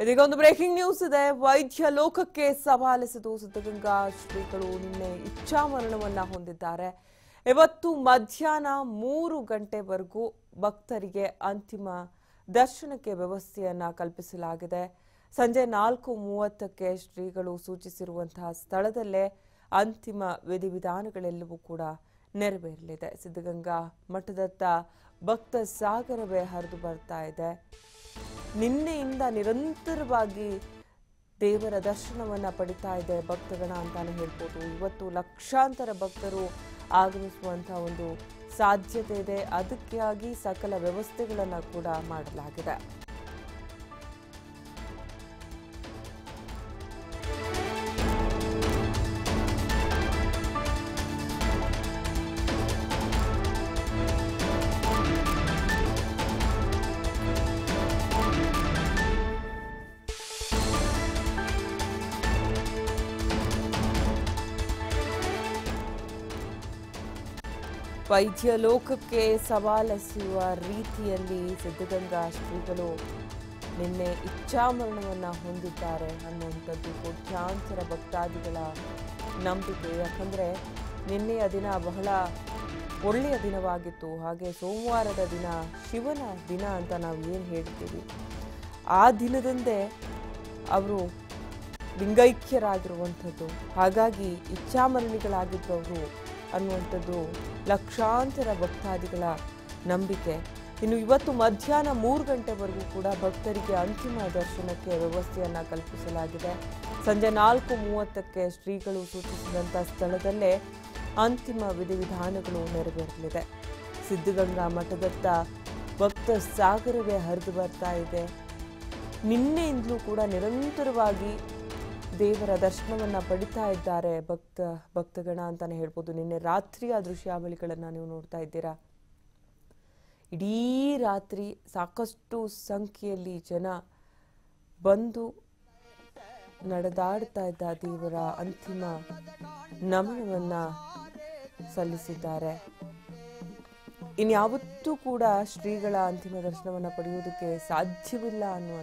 ಇದೀಗ ಒಂದು breaking news ಇದೆ. ವೈದ್ಯ ಲೋಕಕ್ಕೆ ಸವಾಲಿಸಿತು ಸಿದ್ಧಗಂಗಾ ಶ್ರೀಗಳು ನಿನ್ನೆ ಇಚ್ಛಾಮರಣವನ್ನ ಹೊಂದಿದ್ದಾರೆ. ಇವತ್ತು ಮಧ್ಯಾಹ್ನ 3 ಗಂಟೆವರೆಗೂ ಭಕ್ತರಿಗೆ ಅಂತಿಮ ದರ್ಶನಕ್ಕೆ ವ್ಯವಸ್ಥೆಯನ್ನ ಕಲ್ಪಿಸಲಾಗಿದೆ. ಸಂಜೆ 4:30ಕ್ಕೆ ಶ್ರೀಗಳು ಸೂಚಿಸಿರುವಂತಹ ಸ್ಥಳದಲ್ಲೇ ಅಂತಿಮ ವಿಧಿವಿಧಾನಗಳೆಲ್ಲವೂ ಕೂಡ ನೆರವೇರಲಿದೆ. ಸಿದ್ಧಗಂಗಾ ಮಠದತ್ತ ಭಕ್ತ ಸಾಗರವೇ ಹರಿದು ಬರ್ತಾ ಇದೆ. ನಿನ್ನೆಯಿಂದ ನಿರಂತರವಾಗಿ ದೇವರ ದರ್ಶನವನ್ನ ಪಡಿತಾ ಇದೆ ಭಕ್ತಗಣ ಅಂತಾನೆ ಹೇಳ್ಬೋದು. ಇವತ್ತು ಲಕ್ಷಾಂತರ ಭಕ್ತರು ಆಗಮಿಸುವಂತಹ ಒಂದು ಸಾಧ್ಯತೆ ಇದೆ. ಅದಕ್ಕಾಗಿ ಸಕಲ ವ್ಯವಸ್ಥೆಗಳನ್ನ ಕೂಡ ಮಾಡಲಾಗಿದೆ. ವೈದ್ಯ ಲೋಕಕ್ಕೆ ಸವಾಲೆಸೆಯುವ ರೀತಿಯಲ್ಲಿ ಸಿದ್ಧಗಂಗಾ ಶ್ರೀಗಳು ನಿನ್ನೆ ಇಚ್ಛಾಮರಣವನ್ನ ಹೊಂದಿದ್ದಾರೆ ಅನ್ನುವಂಥದ್ದು ಕೋಟ್ಯಾಂತರ ಭಕ್ತಾದಿಗಳ ನಂಬಿಕೆ. ಯಾಕಂದ್ರೆ ನಿನ್ನೆಯ ದಿನ ಬಹಳ ಒಳ್ಳೆಯ ದಿನವಾಗಿತ್ತು. ಹಾಗೆ ಸೋಮವಾರದ ದಿನ ಶಿವನ ದಿನ ಅಂತ ನಾವು ಏನು ಹೇಳ್ತೀವಿ, ಆ ದಿನದಂದೇ ಅವರು ಲಿಂಗೈಕ್ಯರಾಗಿರುವಂಥದ್ದು. ಹಾಗಾಗಿ ಇಚ್ಛಾಮರಣಿಗಳಾಗಿದ್ರು ಅವರು ಅನ್ನುವಂಥದ್ದು ಲಕ್ಷಾಂತರ ಭಕ್ತಾದಿಗಳ ನಂಬಿಕೆ. ಇನ್ನು ಇವತ್ತು ಮಧ್ಯಾಹ್ನ 3 ಗಂಟೆವರೆಗೂ ಕೂಡ ಭಕ್ತರಿಗೆ ಅಂತಿಮ ದರ್ಶನಕ್ಕೆ ವ್ಯವಸ್ಥೆಯನ್ನ ಕಲ್ಪಿಸಲಾಗಿದೆ. ಸಂಜೆ 4:30ಕ್ಕೆ ಶ್ರೀಗಳು ಸೂಚಿಸಿದಂಥ ಸ್ಥಳದಲ್ಲೇ ಅಂತಿಮ ವಿಧಿವಿಧಾನಗಳು ನೆರವೇರಲಿದೆ. ಸಿದ್ಧಗಂಗಾ ಮಠದತ್ತ ಭಕ್ತ ಸಾಗರವೇ ಹರಿದು ಬರ್ತಾ ಇದೆ. ನಿನ್ನೆಯಿಂದಲೂ ಕೂಡ ನಿರಂತರವಾಗಿ ದೇವರ ದರ್ಶನವನ್ನ ಪಡಿತಾ ಇದ್ದಾರೆ ಭಕ್ತಗಣ ಅಂತಾನೆ ಹೇಳ್ಬೋದು. ನಿನ್ನೆ ರಾತ್ರಿಯ ದೃಶ್ಯಾವಳಿಗಳನ್ನ ನೀವು ನೋಡ್ತಾ ಇದ್ದೀರಾ. ಇಡೀ ರಾತ್ರಿ ಸಾಕಷ್ಟು ಸಂಖ್ಯೆಯಲ್ಲಿ ಜನ ಬಂದು ನಡೆದಾಡ್ತಾ ಇದ್ದ ದೇವರ ಅಂತಿಮ ನಮನವನ್ನ ಸಲ್ಲಿಸಿದ್ದಾರೆ. ಇನ್ಯಾವತ್ತೂ ಕೂಡ ಶ್ರೀಗಳ ಅಂತಿಮ ದರ್ಶನವನ್ನ ಪಡೆಯುವುದಕ್ಕೆ ಸಾಧ್ಯವಿಲ್ಲ ಅನ್ನುವ